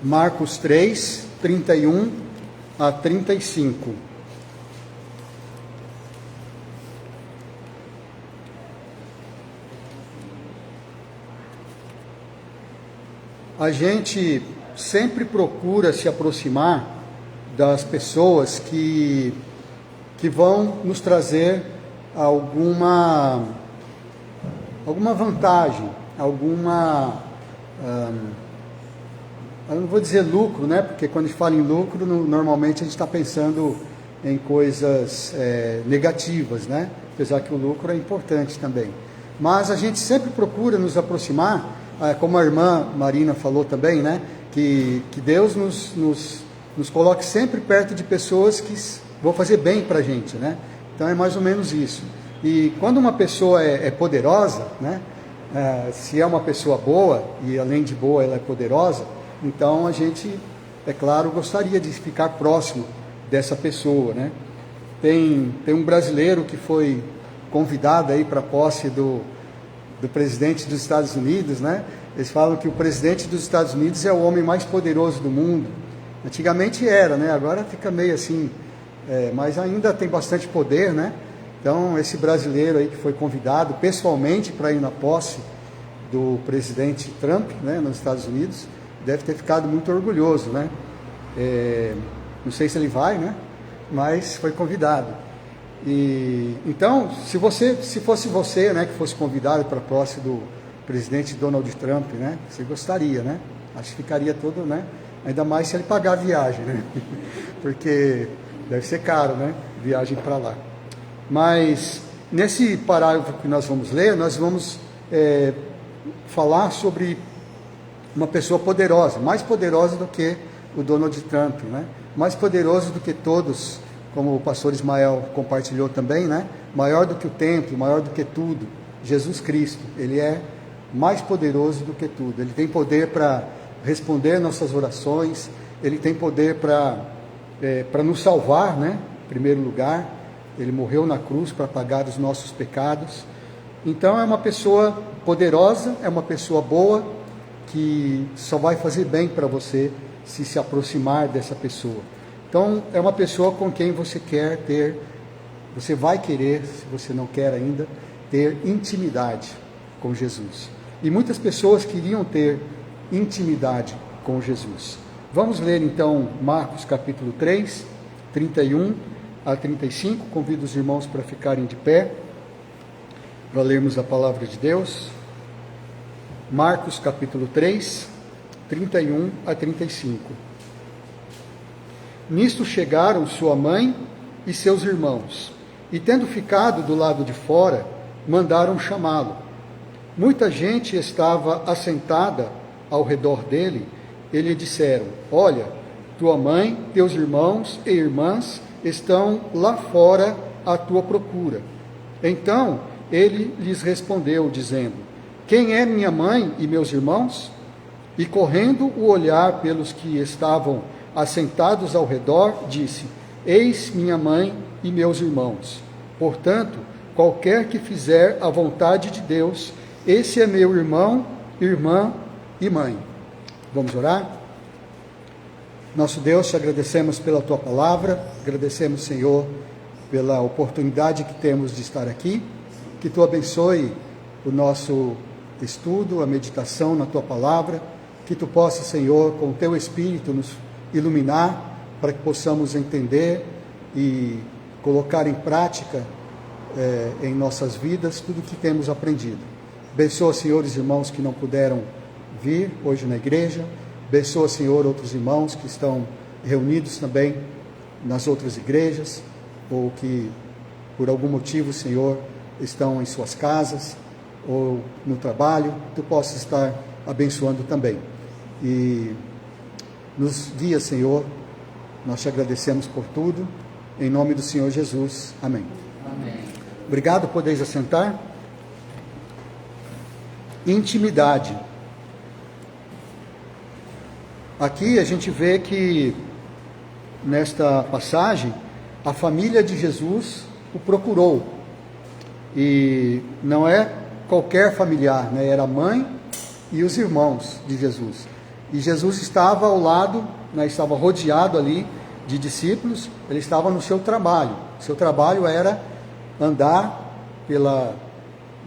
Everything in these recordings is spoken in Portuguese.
Marcos 3, 31 a 35. A gente sempre procura se aproximar das pessoas que vão nos trazer alguma vantagem, eu não vou dizer lucro, né? Porque quando a gente fala em lucro, normalmente a gente está pensando em coisas negativas, né? Apesar que o lucro é importante também. Mas a gente sempre procura nos aproximar, como a irmã Marina falou também, né? Que Deus nos coloque sempre perto de pessoas que vão fazer bem para a gente, né? Então é mais ou menos isso. E quando uma pessoa é poderosa, né? Se é uma pessoa boa, e além de boa ela é poderosa, então a gente, é claro, gostaria de ficar próximo dessa pessoa, né? Tem um brasileiro que foi convidado aí para a posse do presidente dos Estados Unidos, né? Eles falam que o presidente dos Estados Unidos é o homem mais poderoso do mundo. Antigamente era, né? Agora fica meio assim, mas ainda tem bastante poder, né? Então esse brasileiro aí que foi convidado pessoalmente para ir na posse do presidente Trump, né, nos Estados Unidos, deve ter ficado muito orgulhoso, né? Não sei se ele vai, né? Mas foi convidado. E então, se fosse você, né, que fosse convidado para a posse do presidente Donald Trump, né? Você gostaria, né? Acho que ficaria todo, né? Ainda mais se ele pagar a viagem, né? Porque deve ser caro, né? Viagem para lá. Mas nesse parágrafo que nós vamos ler, nós vamos falar sobre uma pessoa poderosa, mais poderosa do que o Donald Trump, né? Mais poderoso do que todos, como o pastor Ismael compartilhou também, né? Maior do que o templo, maior do que tudo, Jesus Cristo. Ele é mais poderoso do que tudo. Ele tem poder para responder nossas orações, ele tem poder para nos salvar, né? Em primeiro lugar, ele morreu na cruz para pagar os nossos pecados. Então é uma pessoa poderosa, é uma pessoa boa, que só vai fazer bem para você se aproximar dessa pessoa. Então é uma pessoa com quem você vai querer, se você não quer ainda, ter intimidade com Jesus. E muitas pessoas queriam ter intimidade com Jesus. Vamos ler então Marcos capítulo 3, 31 a 35. Convido os irmãos para ficarem de pé, para lermos a palavra de Deus. Marcos capítulo 3, 31 a 35. Nisto chegaram sua mãe e seus irmãos, e tendo ficado do lado de fora, mandaram chamá-lo. Muita gente estava assentada ao redor dele, e lhe disseram: olha, tua mãe, teus irmãos e irmãs estão lá fora à tua procura. Então ele lhes respondeu, dizendo: quem é minha mãe e meus irmãos? E correndo o olhar pelos que estavam assentados ao redor, disse: eis minha mãe e meus irmãos. Portanto, qualquer que fizer a vontade de Deus, esse é meu irmão, irmã e mãe. Vamos orar? Nosso Deus, te agradecemos pela tua palavra, agradecemos, Senhor, pela oportunidade que temos de estar aqui, que tu abençoe o nosso estudo, a meditação na tua palavra, que tu possa, Senhor, com o teu Espírito nos iluminar, para que possamos entender e colocar em prática em nossas vidas tudo o que temos aprendido. Abençoa, Senhor, os irmãos que não puderam vir hoje na igreja. Abençoa, Senhor, outros irmãos que estão reunidos também nas outras igrejas, ou que por algum motivo, Senhor, estão em suas casas ou no trabalho. Tu possas estar abençoando também. E nos guia, Senhor. Nós te agradecemos por tudo. Em nome do Senhor Jesus. Amém. Amém. Obrigado, podeis assentar. Intimidade. Aqui a gente vê que, nesta passagem, a família de Jesus o procurou. E não é qualquer familiar, né? Era a mãe e os irmãos de Jesus. E Jesus estava ao lado, né, estava rodeado ali de discípulos, ele estava no seu trabalho. Seu trabalho era andar pela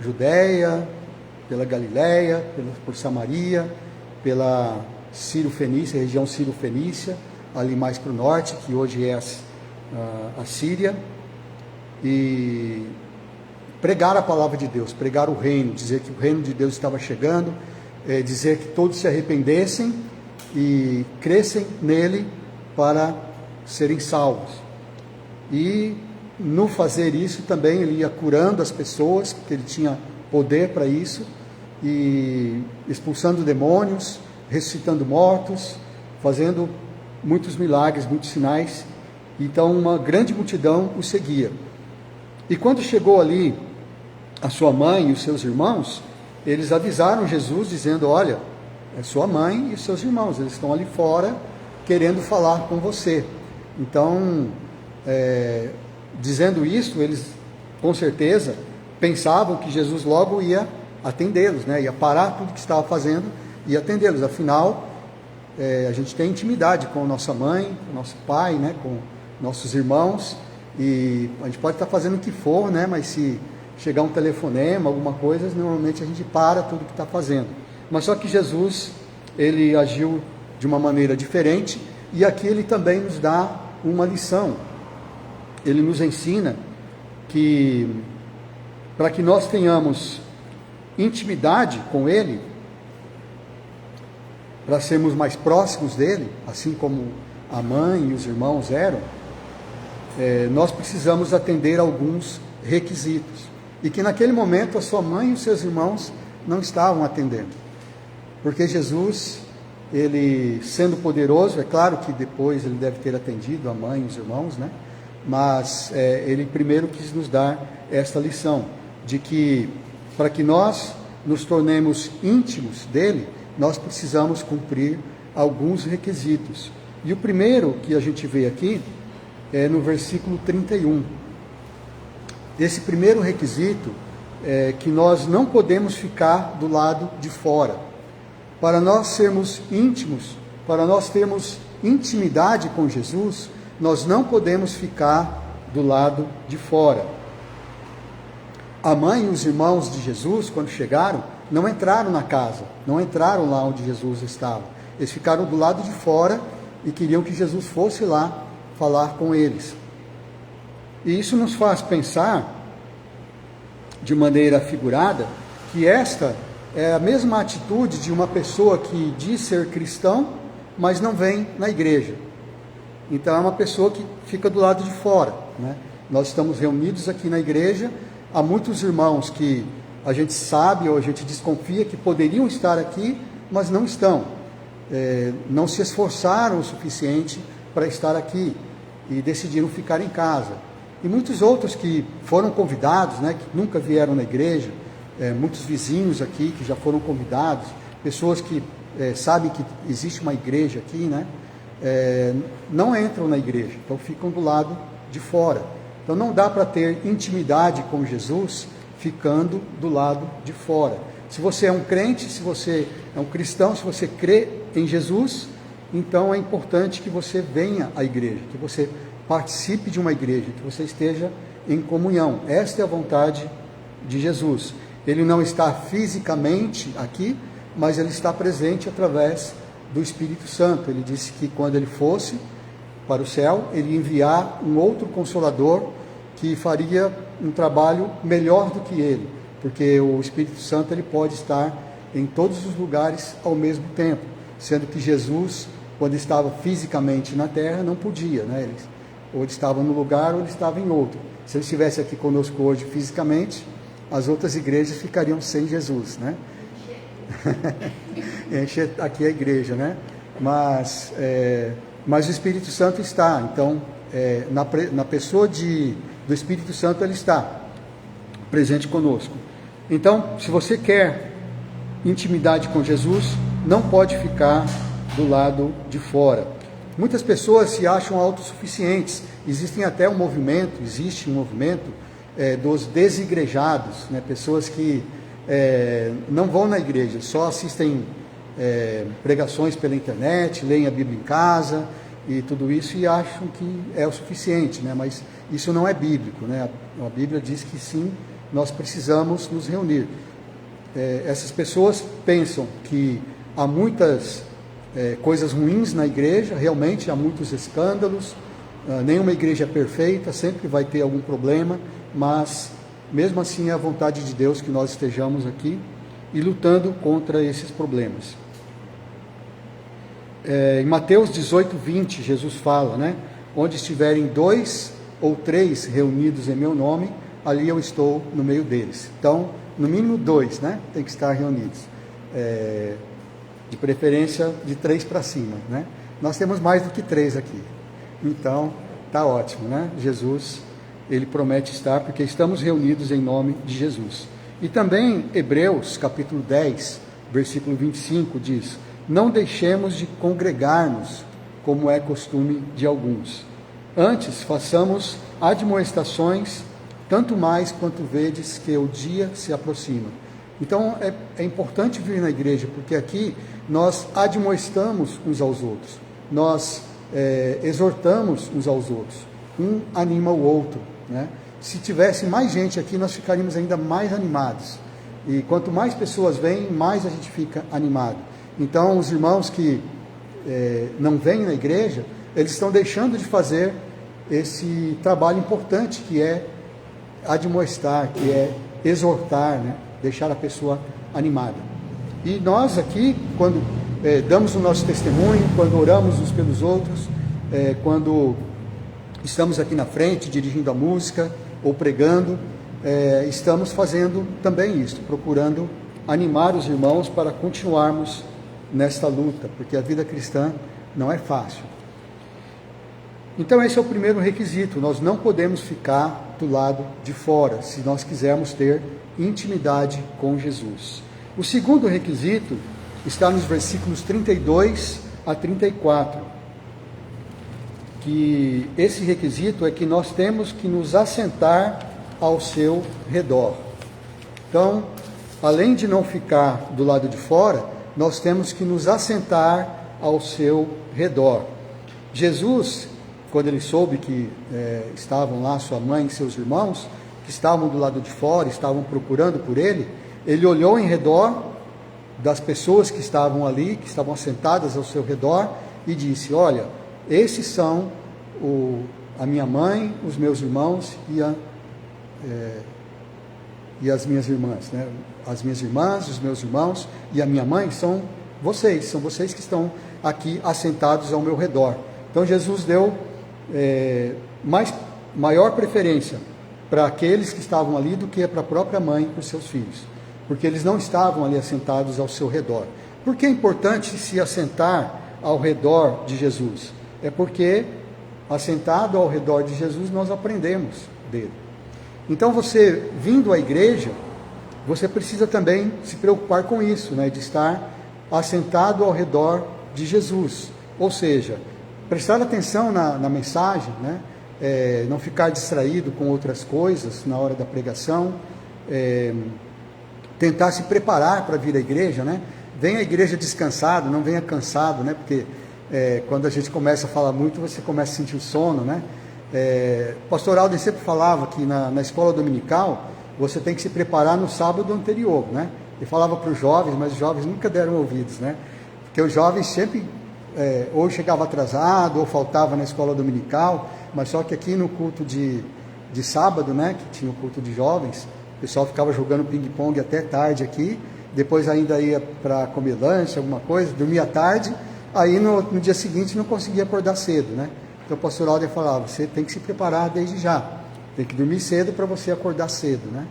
Judéia, pela Galiléia, por Samaria, pela Sírio-Fenícia, região Sírio-Fenícia, ali mais para o norte, que hoje é a Síria, e pregar a palavra de Deus, pregar o reino, dizer que o reino de Deus estava chegando, dizer que todos se arrependessem e crescem nele para serem salvos. E no fazer isso também ele ia curando as pessoas, porque ele tinha poder para isso, e expulsando demônios, ressuscitando mortos, fazendo muitos milagres, muitos sinais. Então uma grande multidão o seguia. E quando chegou ali a sua mãe e os seus irmãos, eles avisaram Jesus dizendo: olha, é sua mãe e os seus irmãos, eles estão ali fora querendo falar com você. Então, dizendo isso, eles com certeza pensavam que Jesus logo ia atendê-los, né? Ia parar tudo que estava fazendo e atendê-los. Afinal, a gente tem intimidade com nossa mãe, com nosso pai, né? Com nossos irmãos, e a gente pode estar fazendo o que for, né? Mas se chegar um telefonema, alguma coisa, normalmente a gente para tudo que está fazendo. Mas só que Jesus, ele agiu de uma maneira diferente, e aqui ele também nos dá uma lição. Ele nos ensina que para que nós tenhamos intimidade com ele, para sermos mais próximos dele, assim como a mãe e os irmãos eram, nós precisamos atender alguns requisitos, e que naquele momento a sua mãe e os seus irmãos não estavam atendendo, porque Jesus, ele sendo poderoso, é claro que depois ele deve ter atendido a mãe e os irmãos, né? Mas ele primeiro quis nos dar esta lição, de que para que nós nos tornemos íntimos dele, nós precisamos cumprir alguns requisitos. E o primeiro que a gente vê aqui é no versículo 31. Esse primeiro requisito é que nós não podemos ficar do lado de fora. Para nós sermos íntimos, para nós termos intimidade com Jesus, nós não podemos ficar do lado de fora. A mãe e os irmãos de Jesus, quando chegaram, não entraram na casa, não entraram lá onde Jesus estava. Eles ficaram do lado de fora e queriam que Jesus fosse lá falar com eles. E isso nos faz pensar, de maneira figurada, que esta é a mesma atitude de uma pessoa que diz ser cristão, mas não vem na igreja. Então é uma pessoa que fica do lado de fora, né? Nós estamos reunidos aqui na igreja, há muitos irmãos que a gente sabe ou a gente desconfia que poderiam estar aqui, mas não estão. Não se esforçaram o suficiente para estar aqui e decidiram ficar em casa. E muitos outros que foram convidados, né, que nunca vieram na igreja, muitos vizinhos aqui que já foram convidados, pessoas que sabem que existe uma igreja aqui, né, não entram na igreja, então ficam do lado de fora. Então não dá para ter intimidade com Jesus ficando do lado de fora. Se você é um crente, se você é um cristão, se você crê em Jesus, então é importante que você venha à igreja, que você participe de uma igreja, que você esteja em comunhão. Esta é a vontade de Jesus. Ele não está fisicamente aqui, mas ele está presente através do Espírito Santo. Ele disse que quando ele fosse para o céu, ele ia enviar um outro Consolador que faria um trabalho melhor do que ele, porque o Espírito Santo ele pode estar em todos os lugares ao mesmo tempo, sendo que Jesus, quando estava fisicamente na terra, não podia, né? Ou ele estava no lugar ou ele estava em outro. Se ele estivesse aqui conosco hoje fisicamente, as outras igrejas ficariam sem Jesus, né? Enche aqui a igreja, né? Mas o Espírito Santo está, então, na pessoa do Espírito Santo, ele está presente conosco. Então, se você quer intimidade com Jesus, não pode ficar do lado de fora. Muitas pessoas se acham autossuficientes. Existe um movimento dos desigrejados, né? Pessoas que não vão na igreja, só assistem pregações pela internet, leem a Bíblia em casa e tudo isso, e acham que é o suficiente, né? Mas isso não é bíblico, né? A Bíblia diz que sim, nós precisamos nos reunir. Essas pessoas pensam que há muitas coisas ruins na igreja, realmente há muitos escândalos, nenhuma igreja é perfeita, sempre vai ter algum problema, mas mesmo assim é a vontade de Deus que nós estejamos aqui e lutando contra esses problemas. Em Mateus 18:20, Jesus fala, né? Onde estiverem 2 ou 3 reunidos em meu nome, ali eu estou no meio deles. Então, no mínimo 2, né? Tem que estar reunidos. De preferência de 3 para cima, né? Nós temos mais do que 3 aqui. Então, tá ótimo, né? Jesus, ele promete estar, porque estamos reunidos em nome de Jesus. E também Hebreus, capítulo 10, versículo 25, diz: não deixemos de congregar-nos, como é costume de alguns. Antes, façamos admoestações, tanto mais quanto vedes que o dia se aproxima. Então, é importante vir na igreja, porque aqui nós admoestamos uns aos outros, nós exortamos uns aos outros, um anima o outro, né? Se tivesse mais gente aqui, nós ficaríamos ainda mais animados. E quanto mais pessoas vêm, mais a gente fica animado. Então, os irmãos que não vêm na igreja, eles estão deixando de fazer esse trabalho importante, que é admoestar, que é exortar, né? Deixar a pessoa animada. E nós aqui, quando damos o nosso testemunho, quando oramos uns pelos outros, quando estamos aqui na frente dirigindo a música ou pregando, estamos fazendo também isso, procurando animar os irmãos para continuarmos nesta luta, porque a vida cristã não é fácil. Então esse é o primeiro requisito, nós não podemos ficar do lado de fora, se nós quisermos ter intimidade com Jesus. O segundo requisito está nos versículos 32 a 34, que esse requisito é que nós temos que nos assentar ao seu redor. Então, além de não ficar do lado de fora, nós temos que nos assentar ao seu redor. Jesus, quando ele soube que estavam lá sua mãe e seus irmãos, que estavam do lado de fora, estavam procurando por ele, ele olhou em redor das pessoas que estavam ali, que estavam assentadas ao seu redor, e disse: olha, esses são a minha mãe, os meus irmãos e as minhas irmãs, né? As minhas irmãs, os meus irmãos e a minha mãe são vocês que estão aqui assentados ao meu redor. Então Jesus deu maior preferência para aqueles que estavam ali do que para a própria mãe e para os seus filhos, porque eles não estavam ali assentados ao seu redor. Por que é importante se assentar ao redor de Jesus? É porque assentado ao redor de Jesus nós aprendemos dele. Então você, vindo à igreja, você precisa também se preocupar com isso, né? De estar assentado ao redor de Jesus, ou seja, prestar atenção na mensagem, né? Não ficar distraído com outras coisas na hora da pregação, tentar se preparar para vir à igreja, né? Venha à igreja descansado, não venha cansado, né? Porque quando a gente começa a falar muito, você começa a sentir o sono, né? O pastor Alden sempre falava que na escola dominical você tem que se preparar no sábado anterior, né? Ele falava para os jovens, mas os jovens nunca deram ouvidos, né? Porque os jovens sempre ou chegava atrasado ou faltava na escola dominical, mas só que aqui no culto de sábado, né, que tinha o culto de jovens, o pessoal ficava jogando ping-pong até tarde aqui, depois ainda ia para comer lanche, alguma coisa, dormia tarde, aí no dia seguinte não conseguia acordar cedo, né? Então o pastor Alden falava: você tem que se preparar desde já, tem que dormir cedo para você acordar cedo, né?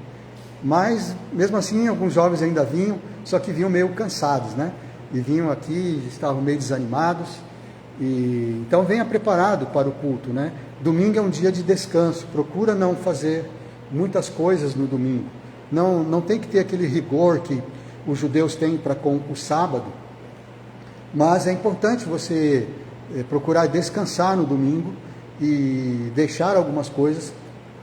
Mas mesmo assim alguns jovens ainda vinham, só que vinham meio cansados, né? E vinham aqui, estavam meio desanimados. E então venha preparado para o culto, né? Domingo é um dia de descanso, procura não fazer muitas coisas no domingo, não tem que ter aquele rigor que os judeus têm para com o sábado, mas é importante você procurar descansar no domingo e deixar algumas coisas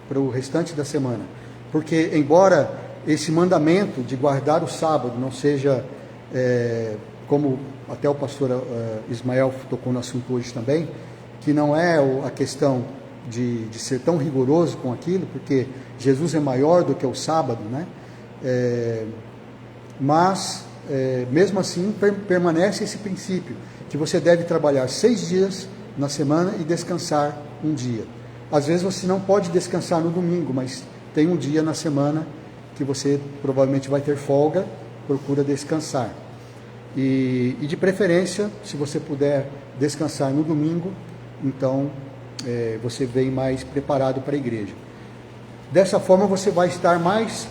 para o restante da semana, porque embora esse mandamento de guardar o sábado não seja como até o pastor Ismael tocou no assunto hoje também, que não é a questão de ser tão rigoroso com aquilo, porque Jesus é maior do que o sábado, né? Mas, mesmo assim, permanece esse princípio, que você deve trabalhar 6 dias na semana e descansar um dia. Às vezes você não pode descansar no domingo, mas tem um dia na semana que você provavelmente vai ter folga, procura descansar. E de preferência, se você puder descansar no domingo, então você vem mais preparado para a igreja. Dessa forma você vai estar mais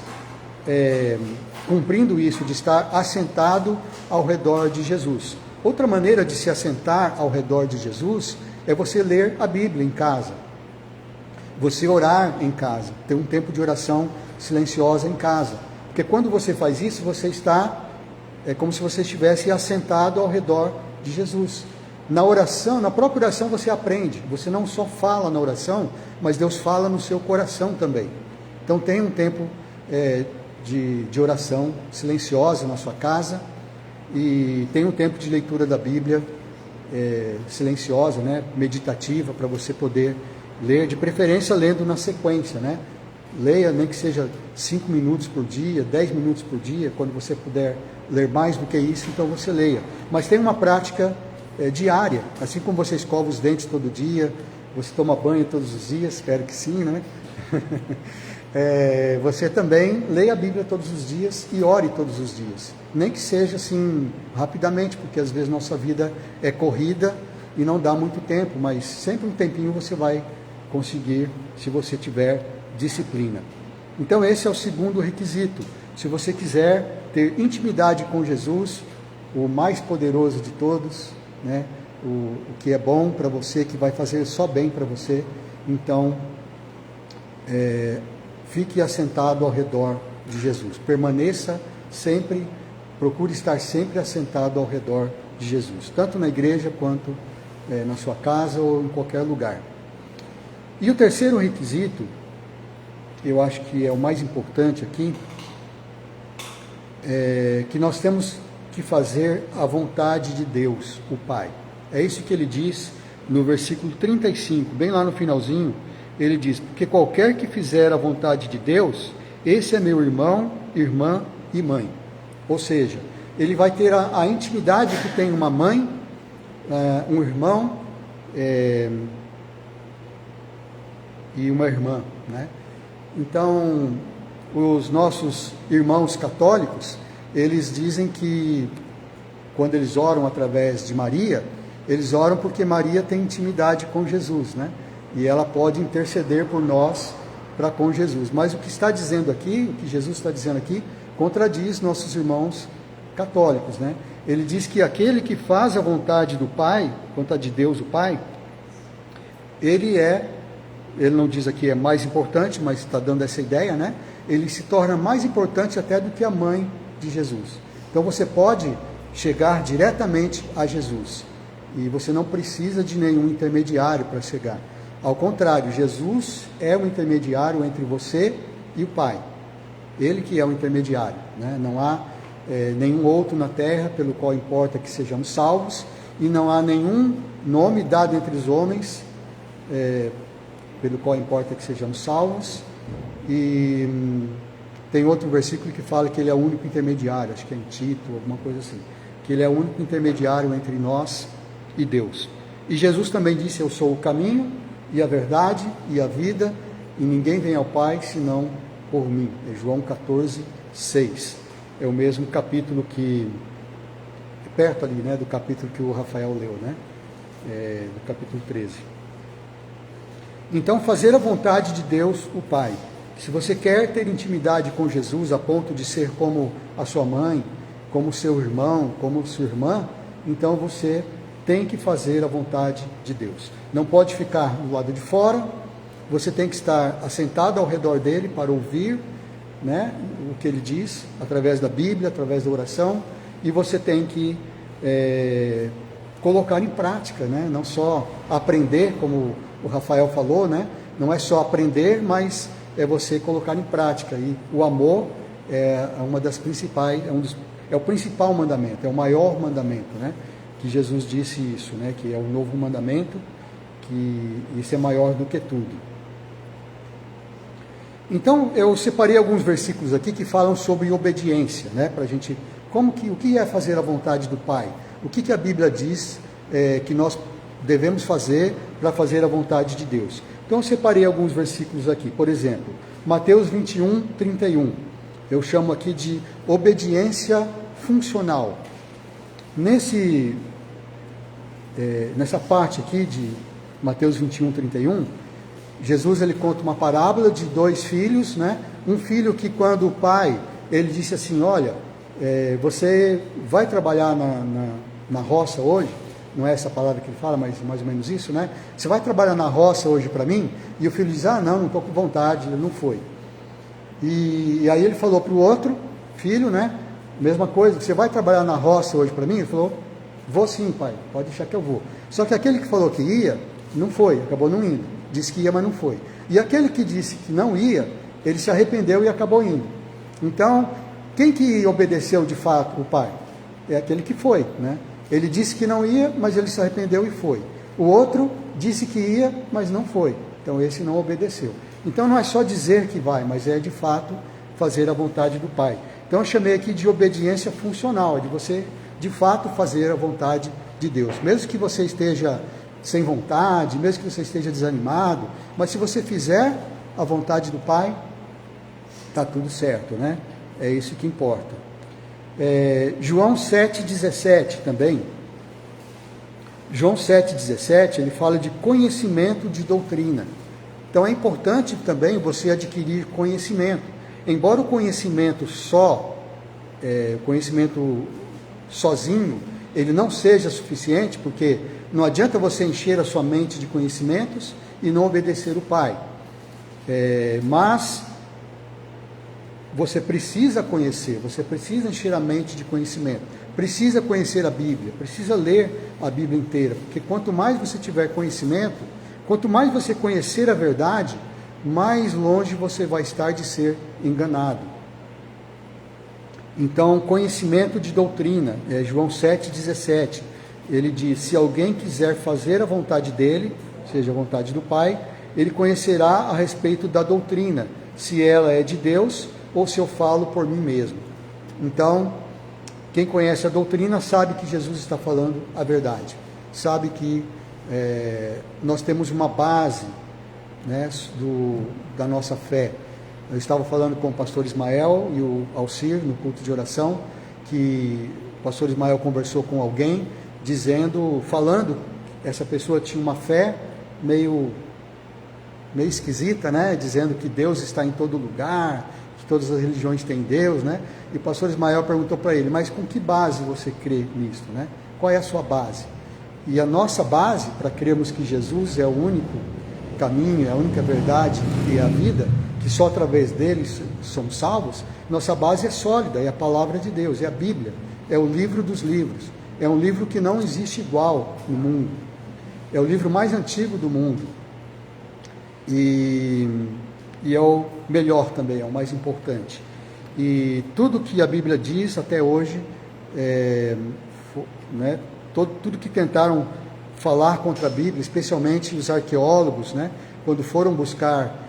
cumprindo isso, de estar assentado ao redor de Jesus. Outra maneira de se assentar ao redor de Jesus é você ler a Bíblia em casa, você orar em casa, ter um tempo de oração silenciosa em casa, porque quando você faz isso, você está, é como se você estivesse assentado ao redor de Jesus. Na oração, na própria oração você aprende, você não só fala na oração, mas Deus fala no seu coração também. Então tem um tempo de oração silenciosa na sua casa, e tem um tempo de leitura da Bíblia silenciosa, né, meditativa, para você poder ler, de preferência lendo na sequência, né? Leia, nem que seja 5 minutos por dia, 10 minutos por dia, quando você puder ler mais do que isso, então você leia. Mas tem uma prática diária, assim como você escova os dentes todo dia, você toma banho todos os dias, espero que sim, né? Você também leia a Bíblia todos os dias e ore todos os dias, nem que seja assim rapidamente, porque às vezes nossa vida é corrida e não dá muito tempo, mas sempre um tempinho você vai conseguir, se você tiver disciplina. Então esse é o segundo requisito. Se você quiser ter intimidade com Jesus, o mais poderoso de todos, né, o que é bom para você, que vai fazer só bem para você, então fique assentado ao redor de Jesus. Permaneça sempre, procure estar sempre assentado ao redor de Jesus, tanto na igreja quanto na sua casa ou em qualquer lugar. E o terceiro requisito, eu acho que é o mais importante aqui, que nós temos que fazer a vontade de Deus, o Pai. É isso que ele diz no versículo 35, bem lá no finalzinho. Ele diz: porque qualquer que fizer a vontade de Deus, esse é meu irmão, irmã e mãe. Ou seja, ele vai ter a intimidade que tem uma mãe, um irmão e uma irmã, né? Então, os nossos irmãos católicos, eles dizem que quando eles oram através de Maria, eles oram porque Maria tem intimidade com Jesus, né? E ela pode interceder por nós para com Jesus. Mas o que está dizendo aqui, o que Jesus está dizendo aqui, contradiz nossos irmãos católicos, né? Ele diz que aquele que faz a vontade do Pai, vontade de Deus, o Pai, ele não diz aqui é mais importante, mas está dando essa ideia, né? Ele se torna mais importante até do que a mãe de Jesus. Então você pode chegar diretamente a Jesus, e você não precisa de nenhum intermediário para chegar. Ao contrário, Jesus é o intermediário entre você e o Pai. Ele que é o intermediário, né? Não há nenhum outro na terra pelo qual importa que sejamos salvos, e não há nenhum nome dado entre os homens pelo qual importa que sejamos salvos. E tem outro versículo que fala que ele é o único intermediário, acho que é em Tito, alguma coisa assim, que ele é o único intermediário entre nós e Deus. E Jesus também disse: eu sou o caminho e a verdade e a vida, e ninguém vem ao Pai senão por mim. É João 14, 6. É o mesmo capítulo que é perto ali, né, do capítulo que o Rafael leu, né? Do capítulo 13. Então, fazer a vontade de Deus, o Pai. Se você quer ter intimidade com Jesus a ponto de ser como a sua mãe, como seu irmão, como sua irmã, então você tem que fazer a vontade de Deus. Não pode ficar do lado de fora, você tem que estar assentado ao redor dele para ouvir, né, o que ele diz, através da Bíblia, através da oração, e você tem que colocar em prática, né, não só aprender, como o Rafael falou, né, não é só aprender, mas é você colocar em prática. E o amor é uma das principais, é o principal mandamento, é o maior mandamento, né? Que Jesus disse isso, né? Que é o novo mandamento, que isso é maior do que tudo. Então, eu separei alguns versículos aqui que falam sobre obediência, né? Para a gente, o que é fazer a vontade do Pai? O que a Bíblia diz que nós devemos fazer para fazer a vontade de Deus? Então, eu separei alguns versículos aqui. Por exemplo, Mateus 21, 31. Eu chamo aqui de obediência funcional. Nessa parte aqui de Mateus 21, 31, Jesus ele conta uma parábola de 2 filhos, né? Um filho que quando o pai, ele disse assim, olha, você vai trabalhar na roça hoje, não é essa palavra que ele fala, mas mais ou menos isso, né? Você vai trabalhar na roça hoje para mim? E o filho diz, não estou com vontade, ele não foi. E aí ele falou para o outro filho, né? Mesma coisa, você vai trabalhar na roça hoje para mim? Ele falou, vou sim, pai, pode deixar que eu vou. Só que aquele que falou que ia, não foi, acabou não indo. Disse que ia, mas não foi. E aquele que disse que não ia, ele se arrependeu e acabou indo. Então, quem que obedeceu de fato o pai? É aquele que foi, né? Ele disse que não ia, mas ele se arrependeu e foi. O outro disse que ia, mas não foi. Então, esse não obedeceu. Então, não é só dizer que vai, mas é de fato fazer a vontade do pai. Então, eu chamei aqui de obediência funcional, de você de fato fazer a vontade de Deus. Mesmo que você esteja sem vontade, mesmo que você esteja desanimado, mas se você fizer a vontade do Pai, está tudo certo, né? É isso que importa. João 7,17 também. João 7,17, ele fala de conhecimento de doutrina. Então é importante também você adquirir conhecimento. Embora o conhecimento conhecimento sozinho, ele não seja suficiente, porque não adianta você encher a sua mente de conhecimentos e não obedecer o Pai. Mas você precisa conhecer, você precisa encher a mente de conhecimento, precisa conhecer a Bíblia, precisa ler a Bíblia inteira, porque quanto mais você tiver conhecimento, quanto mais você conhecer a verdade, mais longe você vai estar de ser enganado. Então, conhecimento de doutrina, João 7,17, ele diz, se alguém quiser fazer a vontade dele, seja a vontade do Pai, ele conhecerá a respeito da doutrina, se ela é de Deus ou se eu falo por mim mesmo. Então, quem conhece a doutrina sabe que Jesus está falando a verdade, sabe que nós temos uma base, né, da nossa fé. Eu estava falando com o pastor Ismael e o Alcir no culto de oração, que o pastor Ismael conversou com alguém, falando, essa pessoa tinha uma fé meio esquisita, né? Dizendo que Deus está em todo lugar, que todas as religiões têm Deus, né? E o pastor Ismael perguntou para ele, mas com que base você crê nisso, né? Qual é a sua base? E a nossa base, para crermos que Jesus é o único caminho, é a única verdade e é a vida, que só através dele somos salvos, nossa base é sólida, é a palavra de Deus, é a Bíblia, é o livro dos livros, é um livro que não existe igual no mundo, é o livro mais antigo do mundo, e é o melhor também, é o mais importante. E tudo que a Bíblia diz até hoje, né, tudo que tentaram falar contra a Bíblia, especialmente os arqueólogos, né, quando foram buscar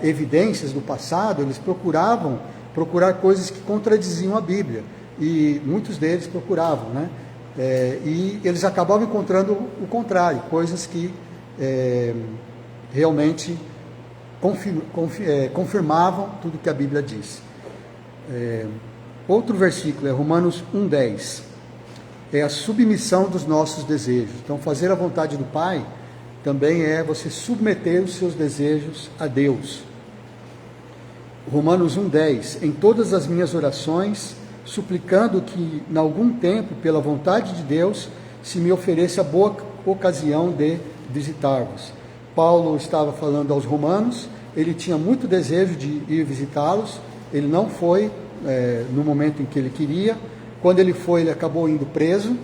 evidências do passado, eles procurar coisas que contradiziam a Bíblia, e muitos deles procuravam, né, e eles acabavam encontrando o contrário, coisas que realmente confirmavam tudo que a Bíblia diz. Outro versículo é Romanos 1,10, é a submissão dos nossos desejos. Então, fazer a vontade do Pai também é você submeter os seus desejos a Deus. Romanos 1,10, em todas as minhas orações, suplicando que, em algum tempo, pela vontade de Deus, se me ofereça a boa ocasião de visitar-vos. Paulo estava falando aos romanos, ele tinha muito desejo de ir visitá-los, ele não foi no momento em que ele queria. Quando ele foi, ele acabou indo preso,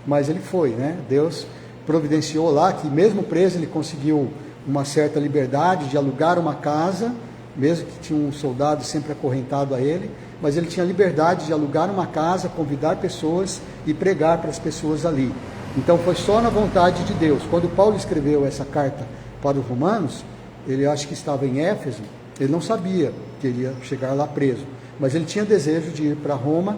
mas ele foi, né? Deus providenciou lá que, mesmo preso, ele conseguiu uma certa liberdade de alugar uma casa mesmo que tinha um soldado sempre acorrentado a ele, mas ele tinha liberdade de alugar uma casa, convidar pessoas e pregar para as pessoas ali. Então foi só na vontade de Deus. Quando Paulo escreveu essa carta para os romanos, ele acho que estava em Éfeso, ele não sabia que ele ia chegar lá preso, mas ele tinha desejo de ir para Roma,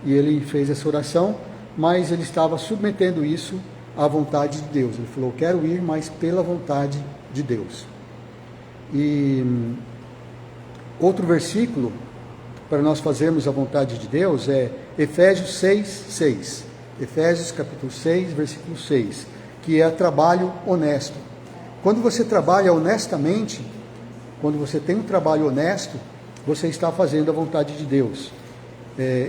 e ele fez essa oração, mas ele estava submetendo isso à vontade de Deus. Ele falou, quero ir, mas pela vontade de Deus. E outro versículo para nós fazermos a vontade de Deus é Efésios 6:6. Efésios capítulo 6, versículo 6, que é trabalho honesto. Quando você trabalha honestamente, quando você tem um trabalho honesto, você está fazendo a vontade de Deus.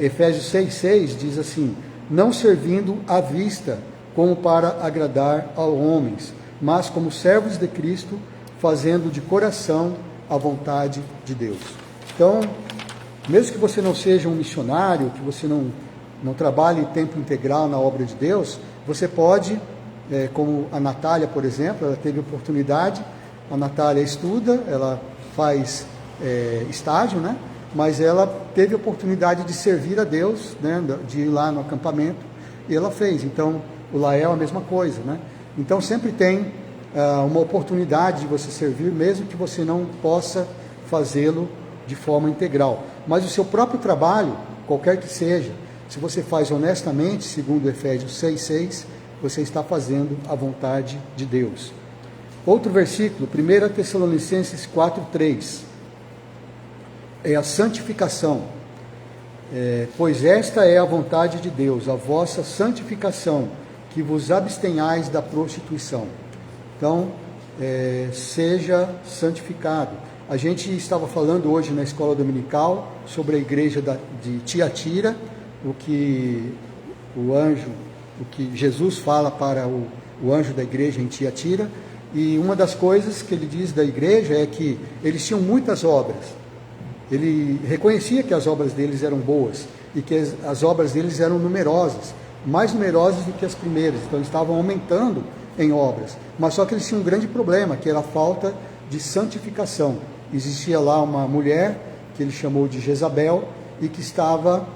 Efésios 6:6 diz assim, não servindo à vista como para agradar aos homens, mas como servos de Cristo, fazendo de coração a vontade de Deus. Então, mesmo que você não seja um missionário, que você não trabalhe tempo integral na obra de Deus, você pode, como a Natália, por exemplo, ela teve oportunidade, a Natália estuda, ela faz estágio, né? Mas ela teve a oportunidade de servir a Deus, né? De ir lá no acampamento, e ela fez. Então, o Lael a mesma coisa, né? Então, sempre tem uma oportunidade de você servir, mesmo que você não possa fazê-lo de forma integral. Mas o seu próprio trabalho, qualquer que seja, se você faz honestamente, segundo Efésios 6:6, você está fazendo a vontade de Deus. Outro versículo, 1 Tessalonicenses 4:3, é a santificação. Pois esta é a vontade de Deus, a vossa santificação, que vos abstenhais da prostituição. Então, seja santificado. A gente estava falando hoje na escola dominical sobre a igreja de Tiatira, o que Jesus fala para o anjo da igreja em Tiatira, e uma das coisas que ele diz da igreja é que eles tinham muitas obras. Ele reconhecia que as obras deles eram boas e que as obras deles eram numerosas, mais numerosas do que as primeiras, então eles estavam aumentando em obras, mas só que eles tinham um grande problema, que era a falta de santificação. Existia lá uma mulher, que ele chamou de Jezabel, e que estava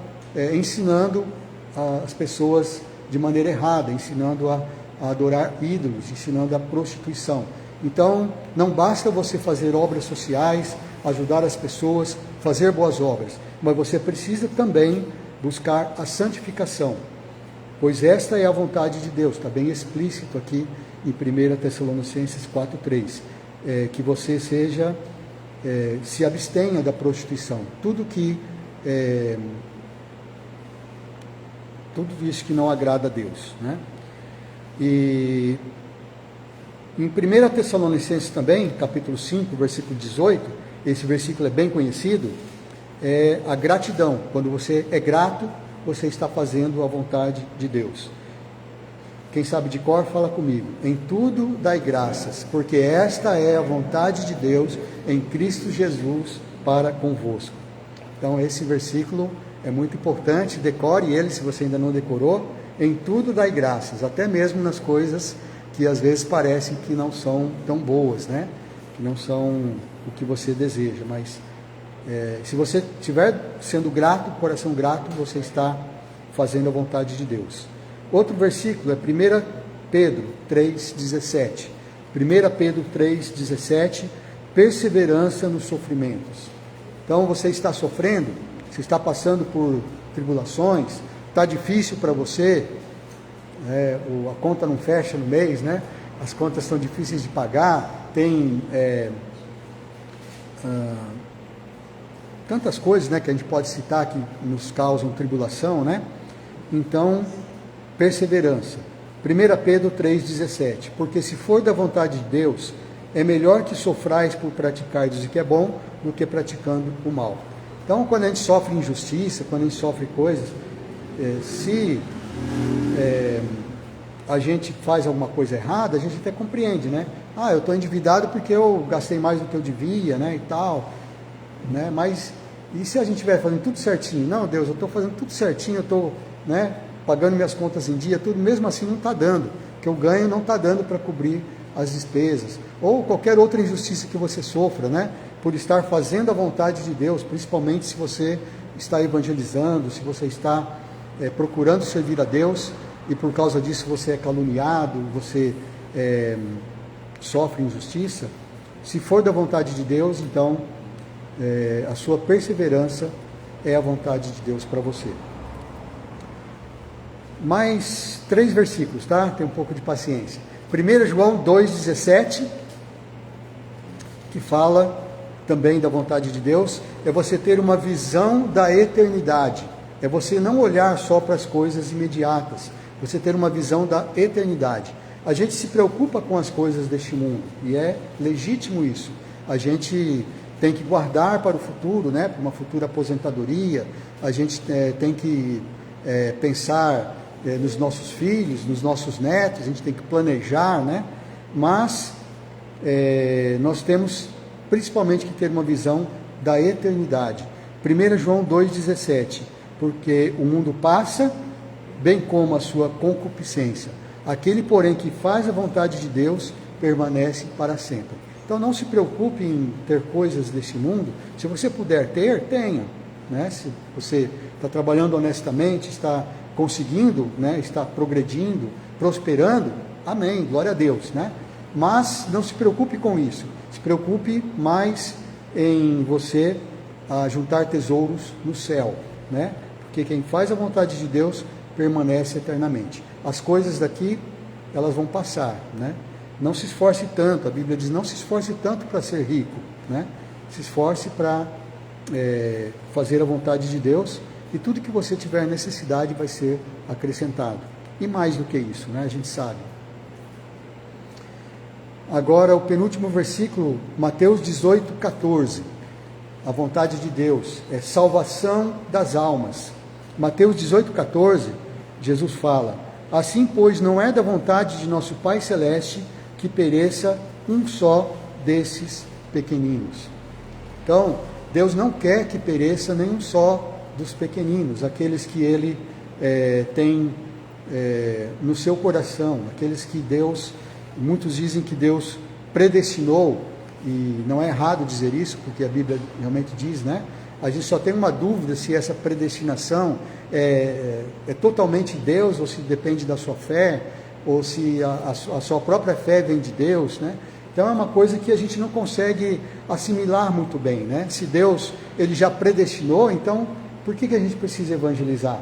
ensinando as pessoas de maneira errada, ensinando a adorar ídolos, ensinando a prostituição. Então, não basta você fazer obras sociais, ajudar as pessoas, fazer boas obras, mas você precisa também buscar a santificação, pois esta é a vontade de Deus, está bem explícito aqui em 1 Tessalonicenses 4:3, que você se abstenha da prostituição, tudo isso que não agrada a Deus, né? E em 1 Tessalonicenses também, capítulo 5, versículo 18, esse versículo é bem conhecido, é a gratidão. Quando você é grato, você está fazendo a vontade de Deus. Quem sabe de cor, fala comigo. Em tudo dai graças, porque esta é a vontade de Deus em Cristo Jesus para convosco. Então esse versículo é muito importante, decore ele se você ainda não decorou. Em tudo dai graças, até mesmo nas coisas que às vezes parecem que não são tão boas, né? Que não são o que você deseja, mas se você estiver sendo grato, coração grato, você está fazendo a vontade de Deus. Outro versículo é 1 Pedro 3,17. 1 Pedro 3,17, perseverança nos sofrimentos. Então você está sofrendo, você está passando por tribulações, está difícil para você, a conta não fecha no mês, né? As contas são difíceis de pagar, tem tantas coisas, né, que a gente pode citar que nos causam tribulação, né? Então, perseverança. 1 Pedro 3,17, porque se for da vontade de Deus, é melhor que sofrais por praticardes o que é bom, do que praticando o mal. Então, quando a gente sofre injustiça, quando a gente sofre coisas, se a gente faz alguma coisa errada, a gente até compreende, né? Eu estou endividado porque eu gastei mais do que eu devia, né, e tal, né? Mas, e se a gente estiver fazendo tudo certinho? Não, Deus, eu estou fazendo tudo certinho, eu estou, né, pagando minhas contas em dia, tudo, mesmo assim não está dando, que eu ganho não está dando para cobrir as despesas, ou qualquer outra injustiça que você sofra, né? por estar fazendo a vontade de Deus, principalmente se você está evangelizando, se você está procurando servir a Deus, e por causa disso você é caluniado, você sofre injustiça. Se for da vontade de Deus, então a sua perseverança é a vontade de Deus para você. Mais 3 versículos, tá? Tem um pouco de paciência. 1 João 2,17, que fala também da vontade de Deus, é você ter uma visão da eternidade, é você não olhar só para as coisas imediatas, você ter uma visão da eternidade. A gente se preocupa com as coisas deste mundo, e é legítimo isso. A gente tem que guardar para o futuro, né, para uma futura aposentadoria, a gente tem que pensar nos nossos filhos, nos nossos netos, a gente tem que planejar, né? Mas nós temos principalmente que ter uma visão da eternidade. 1 João 2,17, porque o mundo passa, bem como a sua concupiscência. Aquele, porém, que faz a vontade de Deus, permanece para sempre. Então não se preocupe em ter coisas desse mundo. Se você puder ter, tenha, né? Se você está trabalhando honestamente, está conseguindo, né? Está progredindo, prosperando, amém, glória a Deus, né? Mas não se preocupe com isso. Se preocupe mais em você juntar tesouros no céu, né? Porque quem faz a vontade de Deus permanece eternamente. As coisas daqui, elas vão passar, né? Não se esforce tanto, a Bíblia diz, não se esforce tanto para ser rico, né? Se esforce para fazer a vontade de Deus, e tudo que você tiver necessidade vai ser acrescentado. E mais do que isso, né? A gente sabe. Agora o penúltimo versículo, Mateus 18:14. A vontade de Deus é salvação das almas. Mateus 18:14, Jesus fala: assim, pois, não é da vontade de nosso Pai Celeste que pereça um só desses pequeninos. Então, Deus não quer que pereça nenhum só dos pequeninos, aqueles que Ele tem no seu coração, aqueles que Deus, muitos dizem que Deus predestinou, e não é errado dizer isso, porque a Bíblia realmente diz, né? A gente só tem uma dúvida se essa predestinação é totalmente Deus, ou se depende da sua fé, ou se a sua própria fé vem de Deus, né? Então é uma coisa que a gente não consegue assimilar muito bem, né? Se Deus, Ele já predestinou, então por que a gente precisa evangelizar?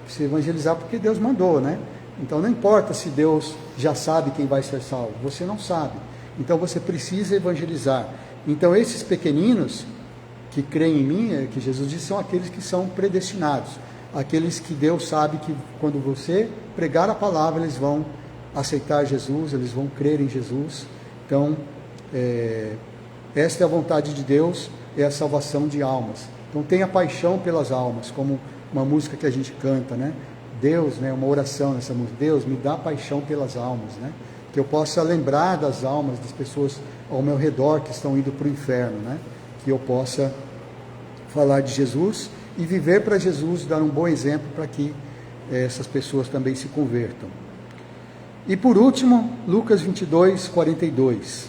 Precisa evangelizar porque Deus mandou, né? Então não importa se Deus já sabe quem vai ser salvo, você não sabe. Então você precisa evangelizar. Então esses pequeninos que creem em mim, que Jesus disse, são aqueles que são predestinados, aqueles que Deus sabe que quando você pregar a palavra, eles vão aceitar Jesus, eles vão crer em Jesus. Então, esta é a vontade de Deus, é a salvação de almas. Então tenha paixão pelas almas, como uma música que a gente canta, né? Deus, né, uma oração nessa música, Deus me dá paixão pelas almas, né? Que eu possa lembrar das almas das pessoas ao meu redor que estão indo para o inferno, né? Que eu possa falar de Jesus e viver para Jesus, dar um bom exemplo para que essas pessoas também se convertam. E por último, Lucas 22:42,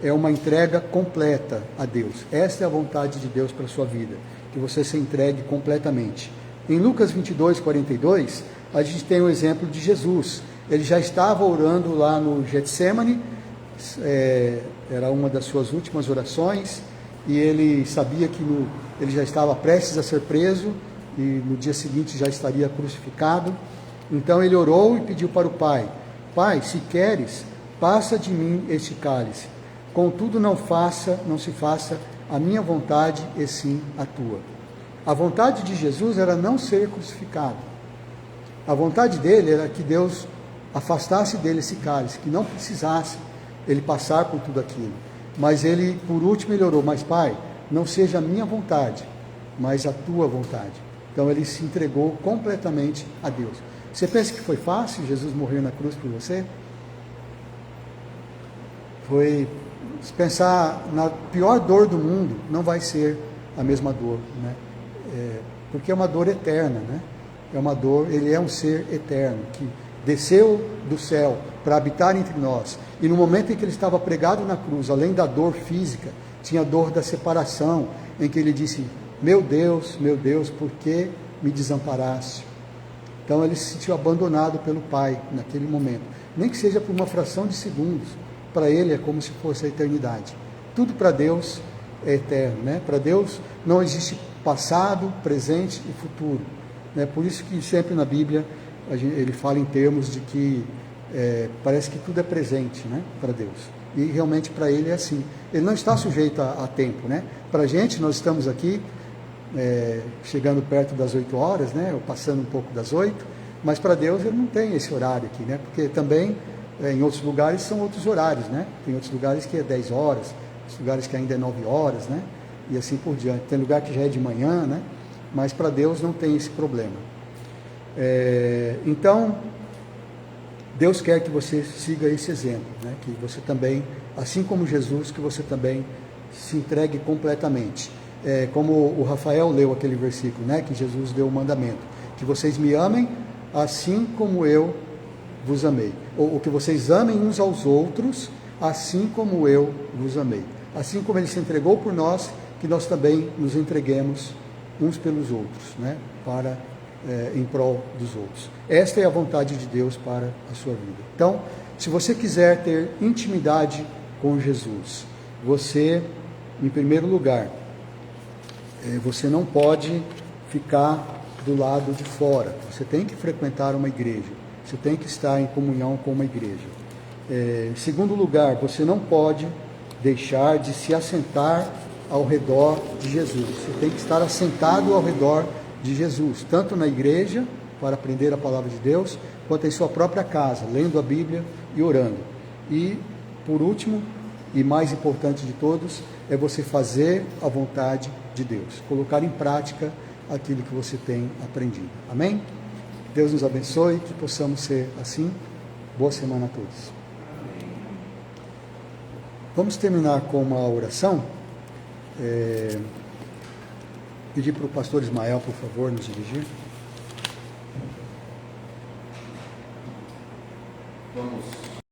é uma entrega completa a Deus. Esta é a vontade de Deus para a sua vida, que você se entregue completamente. Em Lucas 22:42, a gente tem o exemplo de Jesus. Ele já estava orando lá no Getsemane, era uma das suas últimas orações, e ele sabia que ele já estava prestes a ser preso, e no dia seguinte já estaria crucificado. Então ele orou e pediu para o Pai: Pai, se queres, passa de mim este cálice. Contudo, não se faça a minha vontade, e sim a tua. A vontade de Jesus era não ser crucificado. A vontade dele era que Deus afastasse dele esse cálice, que não precisasse ele passar por tudo aquilo. Mas ele, por último, ele orou: mas Pai, não seja a minha vontade, mas a tua vontade. Então ele se entregou completamente a Deus. Você pensa que foi fácil Jesus morrer na cruz por você? Se pensar na pior dor do mundo, não vai ser a mesma dor, né? Porque é uma dor eterna, né? É uma dor, ele é um ser eterno, que desceu do céu para habitar entre nós. E no momento em que ele estava pregado na cruz, além da dor física Tinha a dor da separação, em que ele disse, meu Deus, por que me desamparaste? Então ele se sentiu abandonado pelo Pai naquele momento. Nem que seja por uma fração de segundos. Para ele é como se fosse a eternidade. Tudo para Deus é eterno, né? Para Deus não existe passado, presente e futuro, né? Por isso que sempre na Bíblia ele fala em termos de que parece que tudo é presente, né? Para Deus. E realmente para ele é assim. Ele não está sujeito a tempo, né? Para a gente, nós estamos aqui chegando perto das 8 horas, né? Ou passando um pouco das 8, mas para Deus ele não tem esse horário aqui, né? Porque também em outros lugares são outros horários, né? Tem outros lugares que é 10 horas, outros lugares que ainda é 9 horas, né? E assim por diante. Tem lugar que já é de manhã, né? Mas para Deus não tem esse problema. Então, Deus quer que você siga esse exemplo, né? Que você também, assim como Jesus, que você também se entregue completamente. Como o Rafael leu aquele versículo, né? Que Jesus deu o mandamento, que vocês me amem assim como eu vos amei. Ou que vocês amem uns aos outros assim como eu vos amei. Assim como ele se entregou por nós, que nós também nos entreguemos uns pelos outros, né? Em prol dos outros. Esta é a vontade de Deus para a sua vida. Então, se você quiser ter intimidade com Jesus, você, em primeiro lugar, você não pode ficar do lado de fora. Você tem que frequentar uma igreja. Você tem que estar em comunhão com uma igreja. Em segundo lugar, você não pode deixar de se assentar ao redor de Jesus. Você tem que estar assentado ao redor de Jesus, tanto na igreja, para aprender a palavra de Deus, quanto em sua própria casa, lendo a Bíblia e orando. E, por último, e mais importante de todos, é você fazer a vontade de Deus, colocar em prática aquilo que você tem aprendido. Amém? Deus nos abençoe, que possamos ser assim. Boa semana a todos. Vamos terminar com uma oração. Pedir para o pastor Ismael, por favor, nos dirigir. Vamos